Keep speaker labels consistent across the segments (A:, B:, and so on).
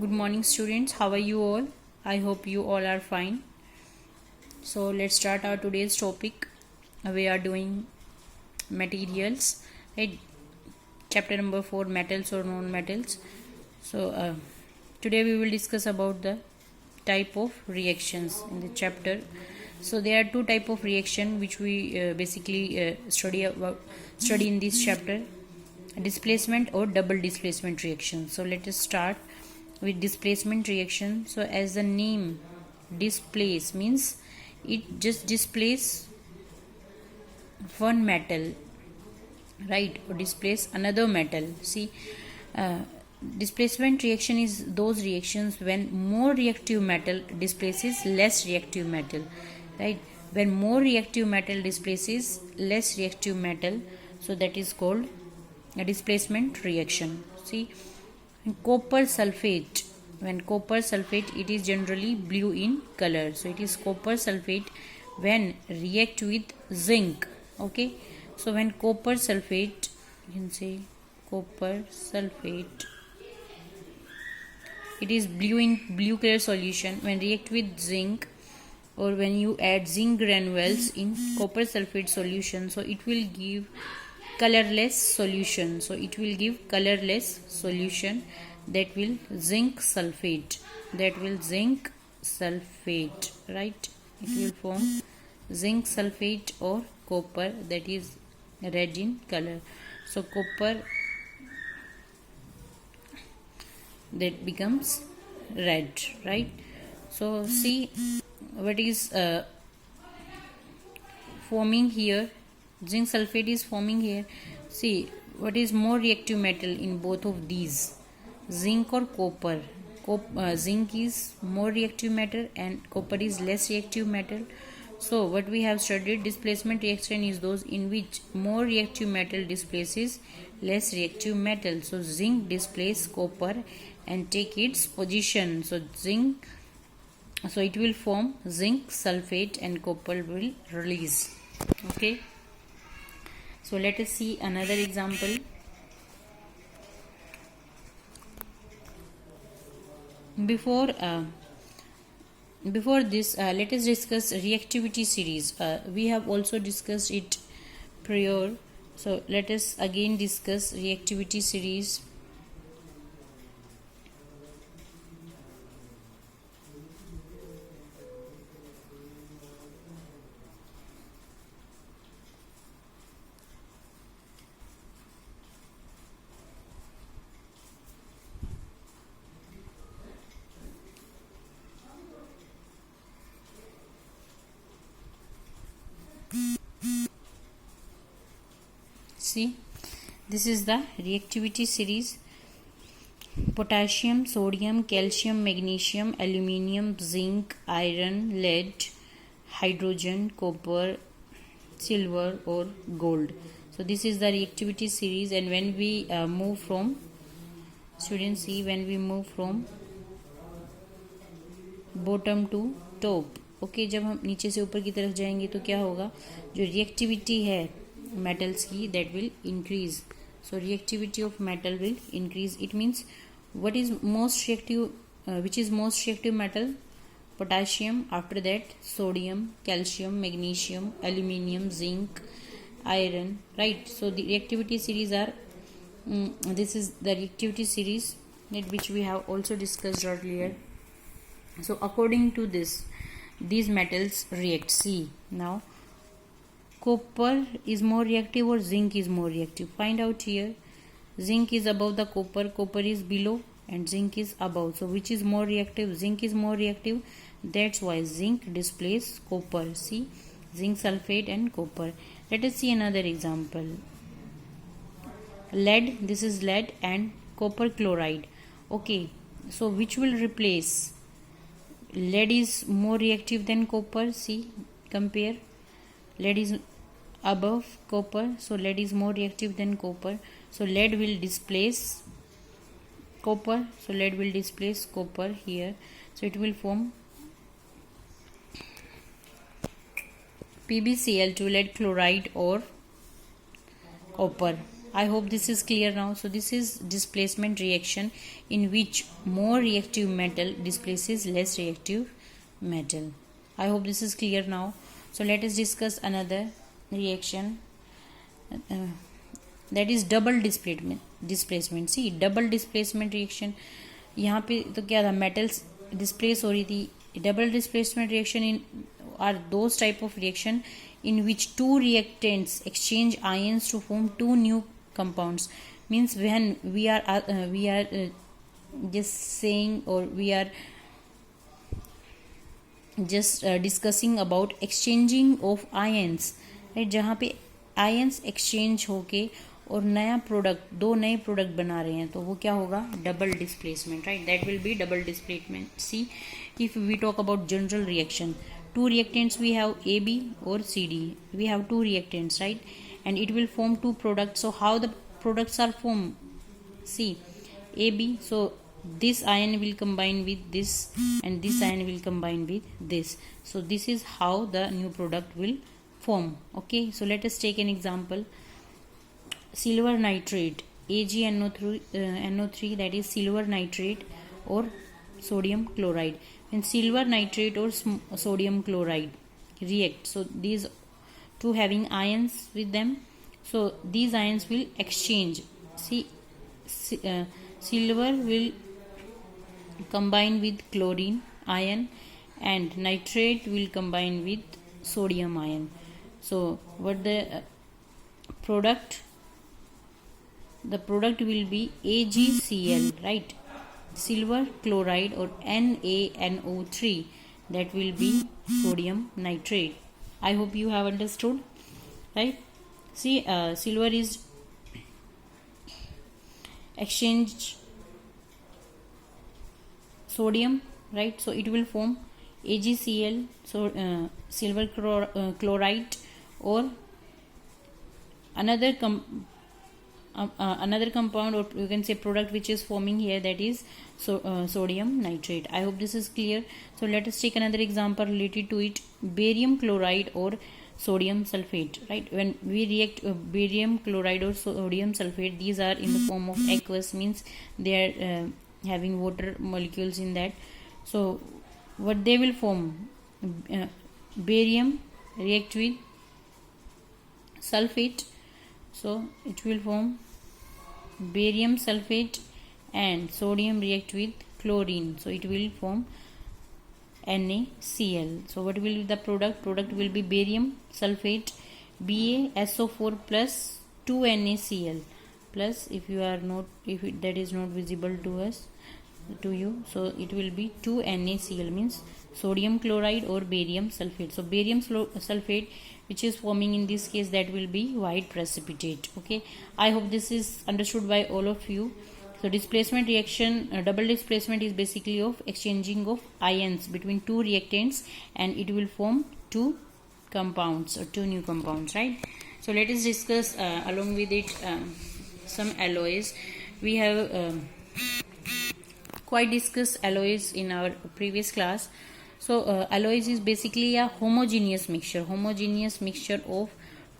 A: Good morning, students. How are you all? I hope you all are fine. So let's start our today's topic. We are doing materials, right? Chapter number 4, metals or non-metals. So today we will discuss about the type of reactions in the chapter. So there are two type of reaction which we basically study in this chapter: displacement or double displacement reaction. So let us start with displacement reaction. So as the name displace means it just displace one metal, right, or displace another metal. See, uh, displacement reaction is those reactions when more reactive metal displaces less reactive metal, right? When more reactive metal displaces less reactive metal, so that is called a displacement reaction. See, copper sulfate, when copper sulfate, it is generally blue in color, so it is copper sulfate when react with zinc. Okay, so when copper sulfate, you can say copper sulfate, it is blue in blue color solution when react with zinc, or when you add zinc granules in copper sulfate solution, so it will give colorless solution. So it will give colorless solution, that will zinc sulfate, right? It will form zinc sulfate or copper, that is red in color. So copper, that becomes red, right? So see what is forming here. Zinc sulfate is forming here. See what is more reactive metal in both of these, zinc or copper. Zinc is more reactive metal and copper is less reactive metal. So what we have studied, displacement reaction is those in which more reactive metal displaces less reactive metal. So zinc displaces copper and take its position. So it will form zinc sulfate and copper will release. Okay, so let us see another example. Before this, let us discuss reactivity series. We have also discussed it prior, so let us again discuss reactivity series. See, this is the reactivity series: potassium, sodium, calcium, magnesium, aluminium, zinc, iron, lead, hydrogen, copper, silver or gold. So this is the reactivity series. And when we move from, students see, when we move from bottom to top, okay, जब हम नीचे से ऊपर की तरफ जाएंगे तो क्या होगा, जो रिएक्टिविटी है metals की, that will increase. So reactivity of metal will increase. It means what is most reactive, which is most reactive metal? Potassium, after that sodium, calcium, magnesium, aluminium, zinc, iron, right? So the reactivity series are this is the reactivity series which we have also discussed earlier. So according to this, these metals react. See now, copper is more reactive or zinc is more reactive? Find out here. Zinc is above the copper, copper is below, and zinc is above. So which is more reactive? Zinc is more reactive. That's why zinc displaces copper. See, zinc sulfate and copper. Let us see another example. Lead, this is lead and copper chloride. Okay, so which will replace? Lead is more reactive than copper. See, compare. Lead is above copper, so lead is more reactive than copper. So lead will displace copper. So lead will displace copper here. So it will form PbCl2, lead chloride or copper. I hope this is clear now. So this is displacement reaction in which more reactive metal displaces less reactive metal. I hope this is clear now. So let us discuss another reaction, that is double displacement. See, double displacement reaction, यहाँ पे तो क्या था, metals displace हो रही थी. Double displacement reaction in are those type of reaction in which two reactants exchange ions to form two new compounds. Means when we are just saying, or we are just discussing about exchanging of ions, right? जहाँ पे ions exchange होके और नया product, दो नए product बना रहे हैं, तो वो क्या होगा, double displacement, right? That will be double displacement. See, if we talk about general reaction, two reactants we have AB or CD. We have two reactants, right? And it will form two products. So how the products are formed? See, AB, so this ion will combine with this and this ion will combine with this. So this is how the new product will form. Okay, so let us take an example. Silver nitrate, AgNO3, that is silver nitrate or sodium chloride. When silver nitrate or sodium chloride react, so these two having ions with them, so these ions will exchange. See, silver will combine with chlorine ion and nitrate will combine with sodium ion. So what the product will be AgCl, right? Silver chloride or NaNO3, that will be sodium nitrate. I hope you have understood, right? See, silver is exchange sodium, right? So it will form AgCl, so silver chloride, or another compound, or you can say product which is forming here, that is sodium nitrate. I hope this is clear. So let us take another example related to it, barium chloride or sodium sulfate, right? When we react barium chloride or sodium sulfate, these are in the form of aqueous, means they are having water molecules in that. So what they will form, barium react with sulfate, so it will form barium sulfate, and sodium react with chlorine, so it will form NaCl. So what will be the product? Product will be barium sulfate, BaSO4 plus 2NaCl plus, if that is not visible to you, so it will be 2NaCl, means sodium chloride or barium sulfate. So barium sulfate which is forming in this case, that will be white precipitate. Okay, I hope this is understood by all of you. So displacement reaction, double displacement is basically of exchanging of ions between two reactants, and it will form two compounds or two new compounds, right? So let us discuss along with it some alloys. We have quite discussed alloys in our previous class. So alloys is basically a homogeneous mixture of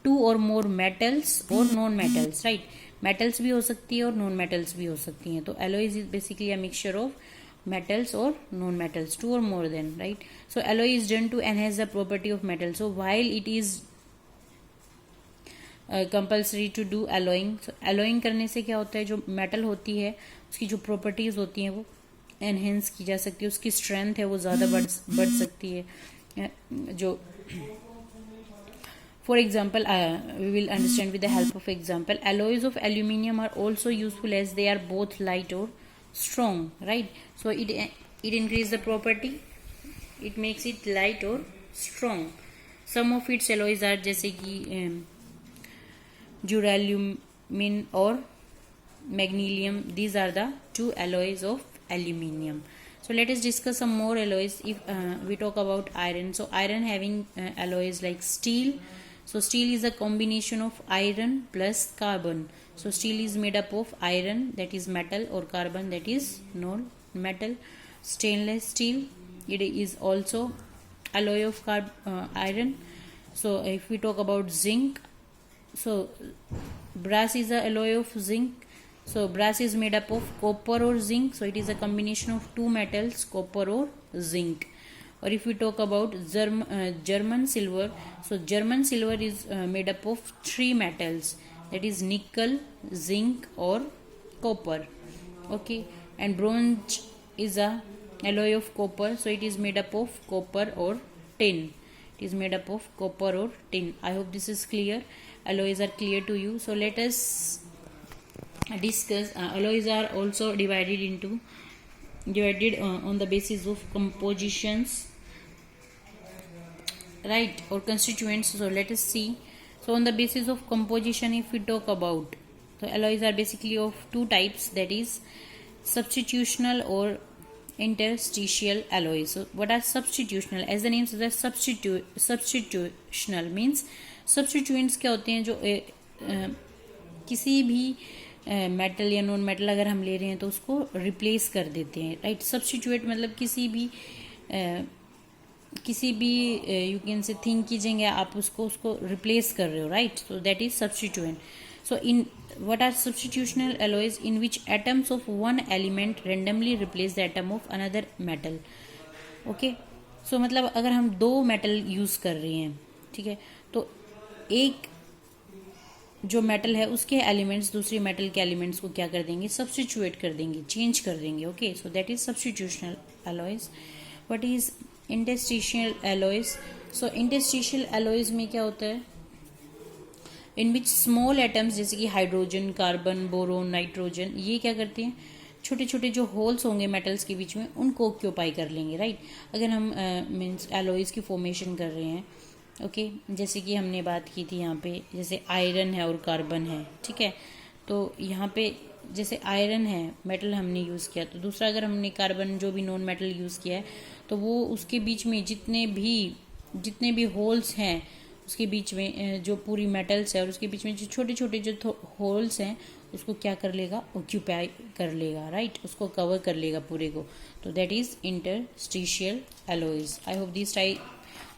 A: two or more metals or non metals, right? Metals भी हो सकती है और non metals भी हो सकती हैं. तो alloys is basically a mixture of metals or non metals, two or more than, right? So alloy is done to enhance the property of metal. So while it is compulsory to do alloying, so alloying करने से क्या होता है, जो metal होती है उसकी जो properties होती हैं वो एनहेंस की जा सकती है, उसकी स्ट्रेंथ है वो ज़्यादा बढ़ सकती है. जो for example, we will understand with the help of example. Alloys of aluminium are also useful as they are both light or strong, right? So it increases the property, it makes it light or strong. Some of its alloys are जैसे कि duralumin or magnesium. These are the two alloys of aluminium. So let us discuss some more alloys. If we talk about iron, so iron having alloys like steel. So steel is a combination of iron plus carbon. So steel is made up of iron, that is metal, or carbon, that is non-metal. Stainless steel, it is also alloy of iron. So if we talk about zinc, So brass is a alloy of zinc. So brass is made up of copper or zinc. So it is a combination of two metals, copper or zinc. Or if we talk about German silver, so German silver is made up of three metals, that is nickel, zinc or copper. Okay, and bronze is a alloy of copper, so it is made up of copper or tin. It is made up of copper or tin. I hope this is clear. Alloys are clear to you. So let us discuss. Alloys are also divided on the basis of compositions, right, or constituents. So let us see. So on the basis of composition, if we talk about, so alloys are basically of two types, that is substitutional or interstitial alloys. So what are substitutional? As the name suggests, substitutional means substituents क्या होते हैं, जो किसी भी metal या non metal अगर हम ले रहे हैं तो उसको रिप्लेस कर देते हैं, राइट. सब्स्टिट्यूट मतलब किसी भी यू कैन से थिंग की जगह आप उसको रिप्लेस कर रहे हो, right. So that is substituent. So in what are substitutional alloys? In which atoms of one element randomly replace the atom of another metal. Okay, so मतलब अगर हम दो मेटल यूज कर रहे हैं, ठीक है, तो एक जो मेटल है उसके एलिमेंट्स दूसरी मेटल के एलिमेंट्स को क्या कर देंगे, सब्स्टिट्यूएट कर देंगे, चेंज कर देंगे. Okay, so that is substitutional alloys. What is interstitial alloys? So interstitial alloys में क्या होता है, इन विच स्मॉल एटम्स जैसे कि हाइड्रोजन, कार्बन, बोरोन, नाइट्रोजन, ये क्या करते हैं, छोटे छोटे जो होल्स होंगे मेटल्स के बीच में उनको ऑक्यूपाई कर लेंगे, राइट. अगर हम मीन्स एलॉयज की फॉर्मेशन कर रहे हैं, ओके, जैसे कि हमने बात की थी यहाँ पे, जैसे आयरन है और कार्बन है, ठीक है, तो यहाँ पे जैसे आयरन है मेटल हमने यूज़ किया, तो दूसरा अगर हमने कार्बन जो भी नॉन मेटल यूज़ किया है, तो वो उसके बीच में जितने भी होल्स हैं उसके बीच में जो पूरी मेटल्स है और उसके बीच में जो छोटे छोटे जो होल्स हैं उसको क्या कर लेगा, ऑक्यूपाई कर लेगा, राइट, उसको कवर कर लेगा पूरे को. तो that is interstitial alloys. I hope this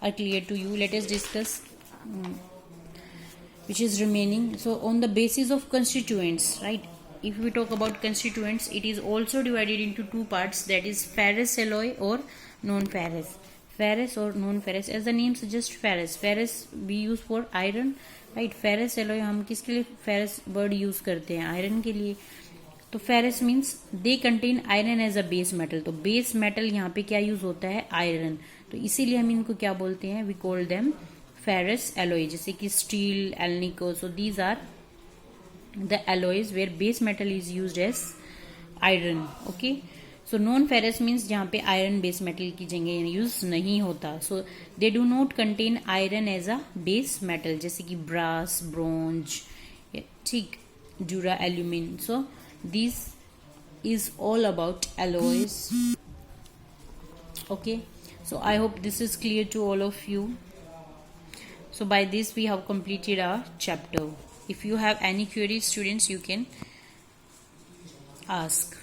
A: are clear to you. Let us discuss which is remaining. So on the basis of constituents, right, if we talk about constituents, it is also divided into two parts, that is ferrous alloy or non-ferrous. Ferrous or non-ferrous, as the name suggests, ferrous we use for iron, right. ferrous alloy हम किसके लिए ferrous word use करते हैं, iron के लिए. तो ferrous means they contain iron as a base metal. तो base metal यहाँ पे क्या यूज होता है, आयरन. तो इसीलिए हम इनको क्या बोलते हैं, we call them ferrous alloy. जैसे कि steel, alnico, so these are the alloys where base metal is used as iron. Okay, so non ferrous means जहाँ पे आयरन बेस मेटल की जगह यूज नहीं होता. So they do not contain iron as a base metal, जैसे कि brass, bronze, ठीक, duralumin. So this is all about alloys. Okay, so I hope this is clear to all of you. So by this we have completed our chapter. If you have any queries, students, you can ask.